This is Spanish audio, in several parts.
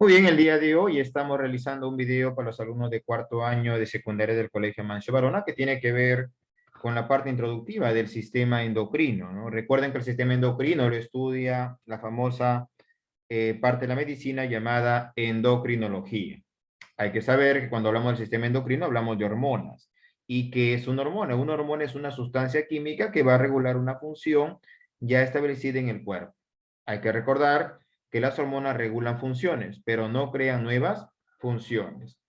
Muy bien, el día de hoy estamos realizando un video para los alumnos de cuarto año de secundaria del Colegio Mancio Varona que tiene que ver con la parte introductiva del sistema endocrino, ¿no? Recuerden que el sistema endocrino lo estudia la famosa parte de la medicina llamada endocrinología. Hay que saber que cuando hablamos del sistema endocrino hablamos de hormonas. ¿Y qué es una hormona? Una hormona es una sustancia química que va a regular una función ya establecida en el cuerpo. Hay que recordar que las hormonas regulan funciones, pero no crean nuevas funciones.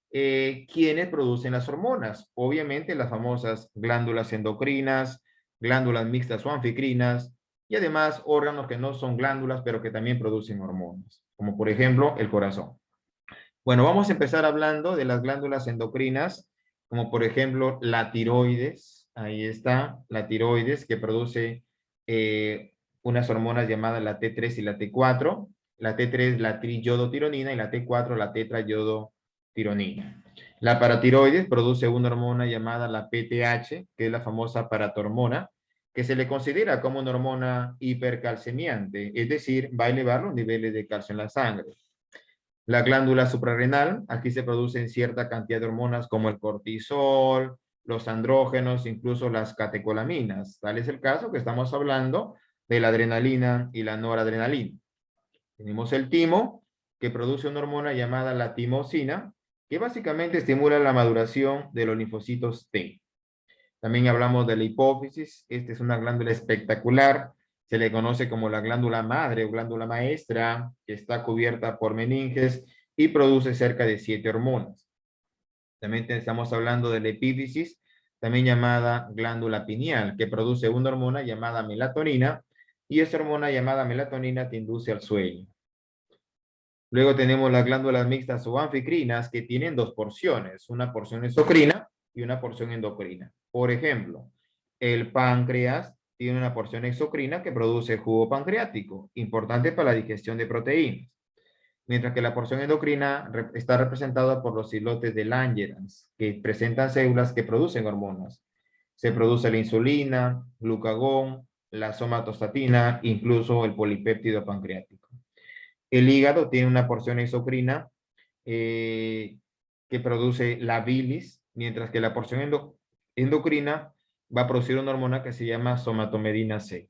¿Quiénes producen las hormonas? Obviamente las famosas glándulas endocrinas, glándulas mixtas o anficrinas, y además órganos que no son glándulas, pero que también producen hormonas, como por ejemplo el corazón. Bueno, vamos a empezar hablando de las glándulas endocrinas, como por ejemplo la tiroides. Ahí está, la tiroides que produce unas hormonas llamadas la T3 y la T4. La T3, la triyodotironina, y la T4, la tetrayodotironina. La paratiroides produce una hormona llamada la PTH, que es la famosa paratormona, que se le considera como una hormona hipercalcemiante, es decir, va a elevar los niveles de calcio en la sangre. La glándula suprarrenal, aquí se producen cierta cantidad de hormonas como el cortisol, los andrógenos, incluso las catecolaminas. Tal es el caso que estamos hablando de la adrenalina y la noradrenalina. Tenemos el timo, que produce una hormona llamada la timosina, que básicamente estimula la maduración de los linfocitos T. También hablamos de la hipófisis. Esta es una glándula espectacular. Se le conoce como la glándula madre o glándula maestra, que está cubierta por meninges y produce cerca de 7 hormonas. También estamos hablando de la epífisis, también llamada glándula pineal, que produce una hormona llamada melatonina, y esa hormona llamada melatonina te induce al sueño. Luego tenemos las glándulas mixtas o anficrinas, que tienen dos porciones, una porción exocrina y una porción endocrina. Por ejemplo, el páncreas tiene una porción exocrina que produce jugo pancreático, importante para la digestión de proteínas, mientras que la porción endocrina está representada por los islotes de Langerhans, que presentan células que producen hormonas. Se produce la insulina, glucagón, la somatostatina, incluso el polipéptido pancreático. El hígado tiene una porción exocrina eh, que produce la bilis, mientras que la porción endocrina va a producir una hormona que se llama somatomedina C.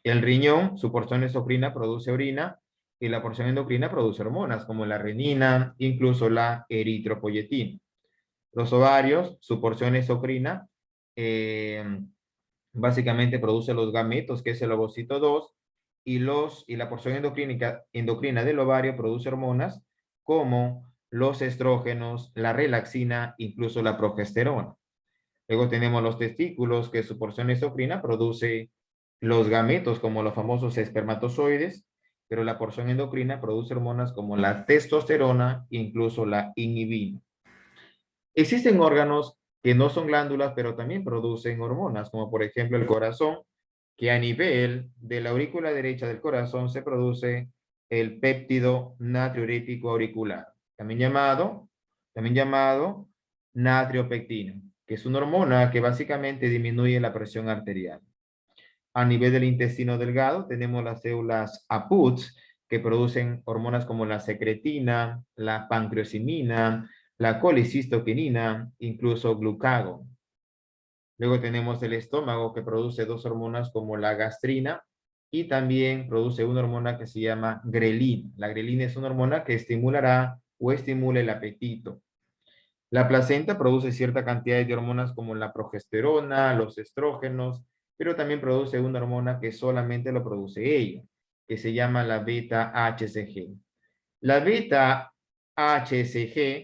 El riñón, su porción exocrina produce orina y la porción endocrina produce hormonas como la renina, incluso la eritropoyetina. Los ovarios, su porción exocrina, eh, básicamente produce los gametos, que es el ovocito 2, y la porción endocrina del ovario produce hormonas como los estrógenos, la relaxina, incluso la progesterona. Luego tenemos los testículos, que su porción endocrina produce los gametos, como los famosos espermatozoides, pero la porción endocrina produce hormonas como la testosterona, incluso la inhibina. Existen órganos que no son glándulas, pero también producen hormonas, como por ejemplo el corazón, que a nivel de la aurícula derecha del corazón se produce el péptido natriurético auricular, también llamado natriopectina, que es una hormona que básicamente disminuye la presión arterial. A nivel del intestino delgado tenemos las células APUTS, que producen hormonas como la secretina, la pancreosimina, la colicistoquinina, incluso glucagon. Luego tenemos el estómago, que produce dos hormonas como la gastrina, y también produce una hormona que se llama grelina. La grelina es una hormona que estimulará o estimula el apetito. La placenta produce cierta cantidad de hormonas como la progesterona, los estrógenos, pero también produce una hormona que solamente lo produce ella, que se llama la beta-HCG. La beta-HCG,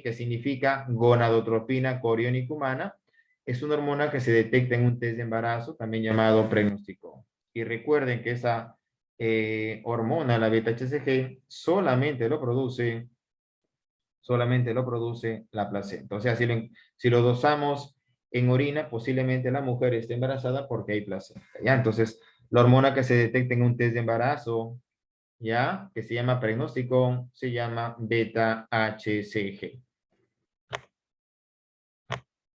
que significa gonadotropina coriónica humana, es una hormona que se detecta en un test de embarazo, también llamado pronóstico. Y recuerden que esa hormona, la beta-HCG, solamente lo produce la placenta. O sea, si lo dosamos en orina, posiblemente la mujer esté embarazada porque hay placenta. ¿Ya? Entonces, la hormona que se detecta en un test de embarazo, ¿ya? Que se llama pronóstico, se llama beta-HCG.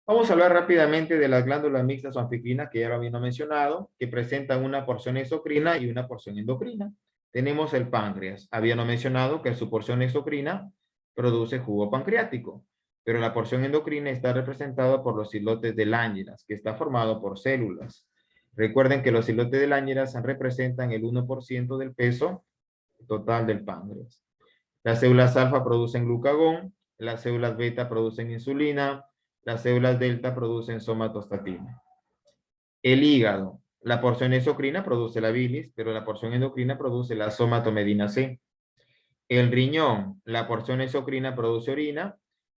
Vamos a hablar rápidamente de las glándulas mixtas o anficrinas, que ya lo habíamos mencionado, que presentan una porción exocrina y una porción endocrina. tenemos el páncreas. Habíamos mencionado que su porción exocrina produce jugo pancreático, pero la porción endocrina está representada por los islotes de Langerhans, que está formado por células. Recuerden que los islotes de Langerhans representan el 1% del peso total del páncreas. Las células alfa producen glucagón, las células beta producen insulina, las células delta producen somatostatina. El hígado, la porción exocrina produce la bilis, pero la porción endocrina produce la somatomedina C. El riñón, la porción exocrina produce orina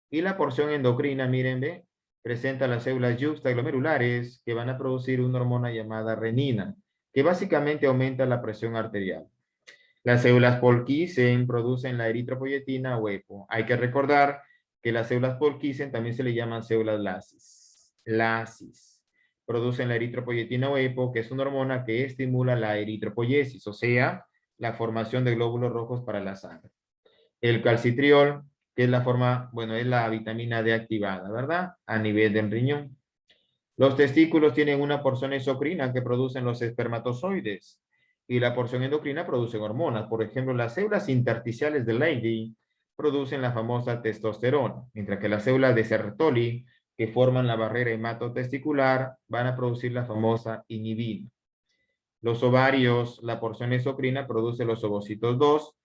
y la porción endocrina, miren, ve, presenta las células yuxtaglomerulares que van a producir una hormona llamada renina, que básicamente aumenta la presión arterial. Las células Purkinje producen la eritropoyetina o EPO. Hay que recordar que las células Purkinje también se le llaman células lasis. Lasis. Producen la eritropoyetina o EPO, que es una hormona que estimula la eritropoyesis, o sea, la formación de glóbulos rojos para la sangre. El calcitriol, que es la forma, bueno, es la vitamina D activada, ¿verdad? A nivel del riñón. Los testículos tienen una porción exocrina que producen los espermatozoides y la porción endocrina produce hormonas. Por ejemplo, las células intersticiales de Leydig producen la famosa testosterona, mientras que las células de Sertoli, que forman la barrera hematotesticular, van a producir la famosa inhibina. Los ovarios, la porción exocrina produce los ovocitos 2,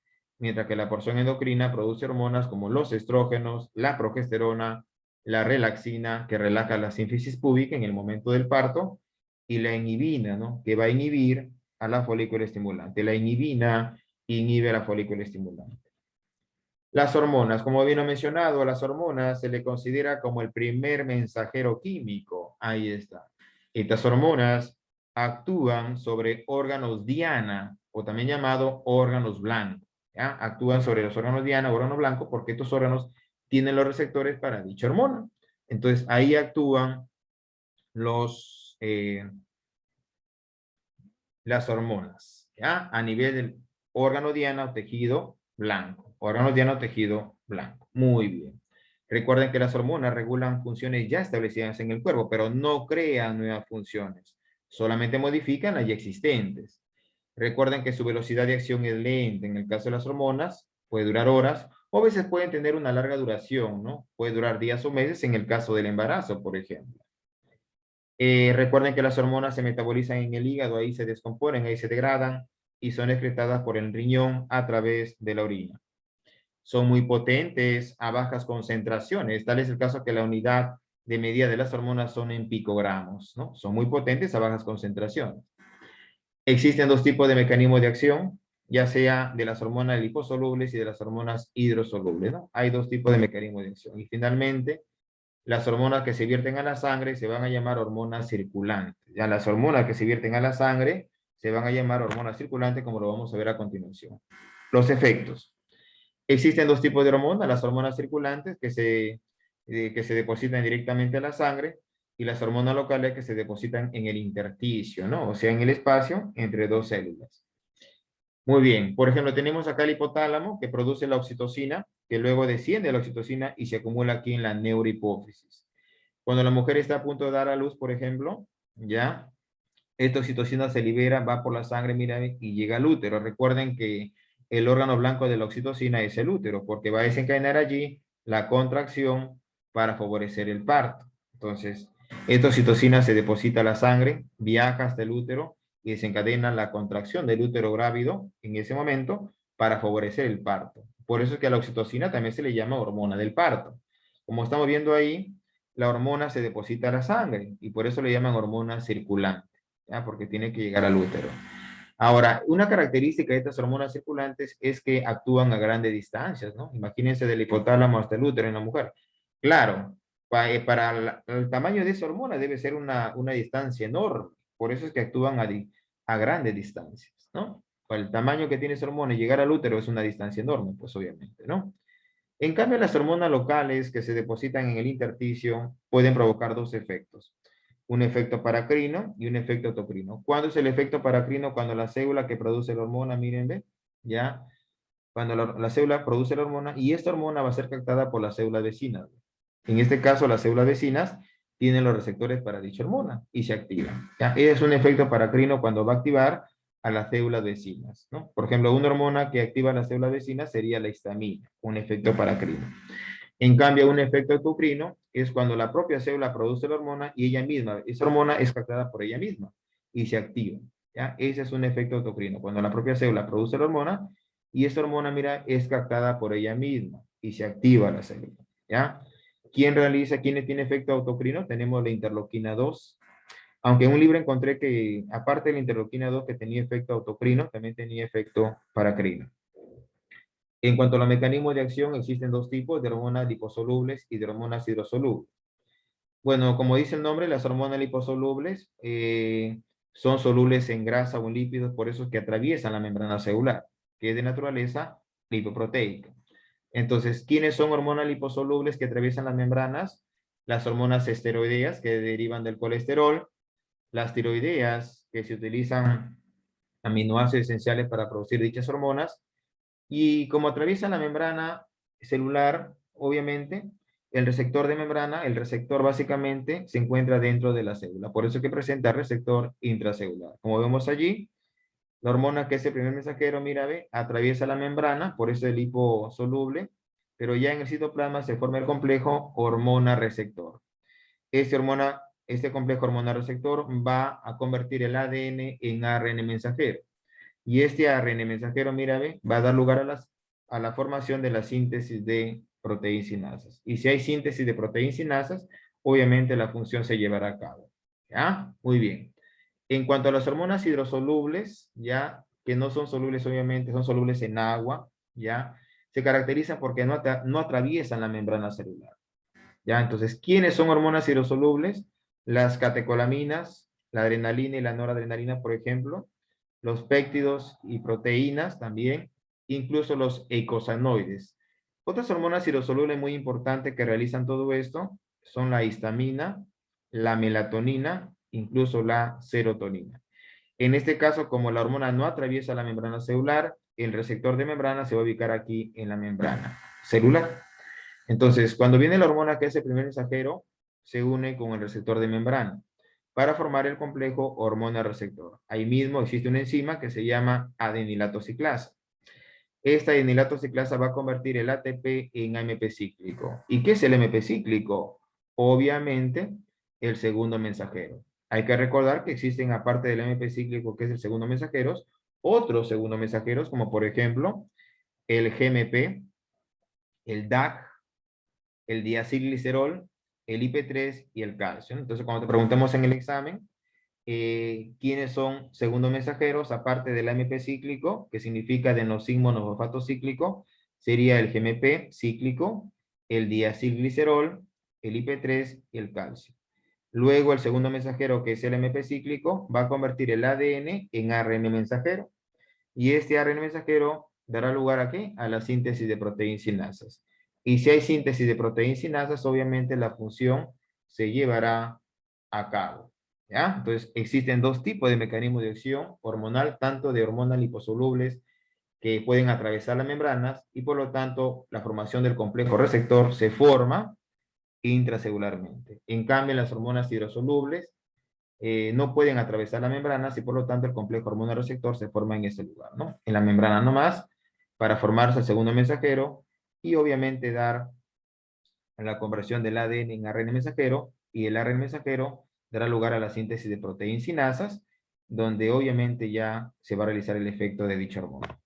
mientras que la porción endocrina produce hormonas como los estrógenos, la progesterona, la relaxina, que relaja la sínfisis púbica en el momento del parto, y la inhibina, ¿no? Que va a inhibir a la folícula estimulante. La inhibina inhibe a la folícula estimulante. Las hormonas, como bien he mencionado, las hormonas se le considera como el primer mensajero químico. Ahí está. Estas hormonas actúan sobre órganos diana, o también llamado órganos blancos. ¿Ya? Actúan sobre los órganos diana, órgano blanco, porque estos órganos tienen los receptores para dicha hormona. Entonces, ahí actúan las hormonas, ¿ya? A nivel del órgano diana o tejido blanco. Órgano diana o tejido blanco. Muy bien. Recuerden que las hormonas regulan funciones ya establecidas en el cuerpo, pero no crean nuevas funciones. Solamente modifican las ya existentes. Recuerden que su velocidad de acción es lenta. En el caso de las hormonas, puede durar horas o a veces pueden tener una larga duración, ¿no? Puede durar días o meses en el caso del embarazo, por ejemplo. Recuerden que las hormonas se metabolizan en el hígado, ahí se descomponen, ahí se degradan y son excretadas por el riñón a través de la orina. Son muy potentes a bajas concentraciones, tal es el caso que la unidad de medida de las hormonas son en picogramos, ¿no? Son muy potentes a bajas concentraciones. Existen dos tipos de mecanismos de acción, ya sea de las hormonas liposolubles y de las hormonas hidrosolubles, ¿no? Hay dos tipos de mecanismos de acción. Y finalmente, las hormonas que se vierten a la sangre se van a llamar hormonas circulantes. Ya las hormonas que se vierten a la sangre se van a llamar hormonas circulantes, como lo vamos a ver a continuación. Los efectos. Existen dos tipos de hormonas, las hormonas circulantes que se depositan directamente a la sangre y las hormonas locales que se depositan en el intersticio, ¿no? O sea, en el espacio entre dos células. Muy bien, por ejemplo, tenemos acá el hipotálamo que produce la oxitocina, que luego desciende a la oxitocina y se acumula aquí en la neurohipófisis. Cuando la mujer está a punto de dar a luz, por ejemplo, ya, esta oxitocina se libera, va por la sangre, mira, y llega al útero. Recuerden que el órgano blanco de la oxitocina es el útero, porque va a desencadenar allí la contracción para favorecer el parto. Entonces, esta oxitocina se deposita a la sangre, viaja hasta el útero y desencadena la contracción del útero grávido en ese momento para favorecer el parto. Por eso es que a la oxitocina también se le llama hormona del parto. Como estamos viendo ahí, la hormona se deposita a la sangre y por eso le llaman hormona circulante, ¿ya? Porque tiene que llegar al útero. Ahora, una característica de estas hormonas circulantes es que actúan a grandes distancias, ¿no? Imagínense del hipotálamo hasta el útero en la mujer. Claro, para el tamaño de esa hormona debe ser una distancia enorme. Por eso es que actúan a grandes distancias, ¿no? Para el tamaño que tiene esa hormona y llegar al útero es una distancia enorme, pues obviamente, ¿no? En cambio, las hormonas locales que se depositan en el intersticio pueden provocar dos efectos. Un efecto paracrino y un efecto autocrino. ¿Cuándo es el efecto paracrino? Cuando la célula que produce la hormona, miren, ¿ve? Ya, cuando la célula produce la hormona y esta hormona va a ser captada por las células vecinas. En este caso, las células vecinas tienen los receptores para dicha hormona y se activan. ¿Ya? Es un efecto paracrino cuando va a activar a las células vecinas, ¿no? Por ejemplo, una hormona que activa las células vecinas sería la histamina, un efecto paracrino. En cambio, un efecto autocrino es cuando la propia célula produce la hormona y ella misma, esa hormona es captada por ella misma y se activa, ¿ya? Ese es un efecto autocrino, cuando la propia célula produce la hormona y esa hormona, mira, es captada por ella misma y se activa la célula, ¿ya? ¿Quién tiene efecto autocrino? Tenemos la interleuquina 2, aunque en un libro encontré que, aparte de la interleuquina 2 que tenía efecto autocrino, también tenía efecto paracrino. En cuanto a los mecanismos de acción, existen dos tipos de hormonas liposolubles y de hormonas hidrosolubles. Bueno, como dice el nombre, las hormonas liposolubles son solubles en grasa o en lípidos, por eso es que atraviesan la membrana celular, que es de naturaleza lipoproteica. Entonces, ¿quiénes son hormonas liposolubles que atraviesan las membranas? Las hormonas esteroideas, que derivan del colesterol, las tiroideas, que se utilizan aminoácidos esenciales para producir dichas hormonas, y como atraviesa la membrana celular, obviamente, el receptor de membrana, el receptor básicamente se encuentra dentro de la célula. Por eso es que presenta receptor intracelular. Como vemos allí, la hormona que es el primer mensajero, mira, ve, atraviesa la membrana, por eso es liposoluble, pero ya en el citoplasma se forma el complejo hormona receptor. Este complejo hormona receptor va a convertir el ADN en ARN mensajero. Y este ARN mensajero, mira, ve, va a dar lugar a la formación de la síntesis de proteínsinasas. Y si hay síntesis de proteínsinasas, obviamente la función se llevará a cabo. ¿Ya? Muy bien. En cuanto a las hormonas hidrosolubles, ya, que no son solubles, obviamente, son solubles en agua, ya, se caracterizan porque no atraviesan la membrana celular. ¿Ya? Entonces, ¿quiénes son hormonas hidrosolubles? Las catecolaminas, la adrenalina y la noradrenalina, por ejemplo, los péptidos y proteínas también, incluso los eicosanoides. Otras hormonas hidrosolubles muy importantes que realizan todo esto son la histamina, la melatonina, incluso la serotonina. En este caso, como la hormona no atraviesa la membrana celular, el receptor de membrana se va a ubicar aquí en la membrana celular. Entonces, cuando viene la hormona que es el primer mensajero, se une con el receptor de membrana para formar el complejo hormona-receptor. Ahí mismo existe una enzima que se llama adenilato ciclasa. Esta adenilato ciclasa va a convertir el ATP en AMP cíclico. ¿Y qué es el AMP cíclico? Obviamente, el segundo mensajero. Hay que recordar que existen, aparte del AMP cíclico, que es el segundo mensajero, otros segundos mensajeros, como por ejemplo, el GMP, el DAC, el diacilglicerol, el IP3 y el calcio. Entonces, cuando te preguntemos en el examen, quiénes son segundos mensajeros, aparte del AMP cíclico, que significa adenosín monofosfato cíclico, sería el GMP cíclico, el diacilglicerol, el IP3 y el calcio. Luego, el segundo mensajero, que es el AMP cíclico, va a convertir el ADN en ARN mensajero. Y este ARN mensajero dará lugar ¿a qué? A la síntesis de proteínsinasas. Y si hay síntesis de proteínsinasas, obviamente la función se llevará a cabo. ¿Ya? Entonces, existen dos tipos de mecanismos de acción hormonal, tanto de hormonas liposolubles que pueden atravesar las membranas y por lo tanto la formación del complejo receptor se forma intracelularmente. En cambio, las hormonas hidrosolubles no pueden atravesar las membranas y por lo tanto el complejo hormona receptor se forma en ese lugar, ¿no? En la membrana nomás, para formarse el segundo mensajero y obviamente dar la conversión del ADN en ARN mensajero y el ARN mensajero dará lugar a la síntesis de proteínsinasas, donde obviamente ya se va a realizar el efecto de dicha hormona.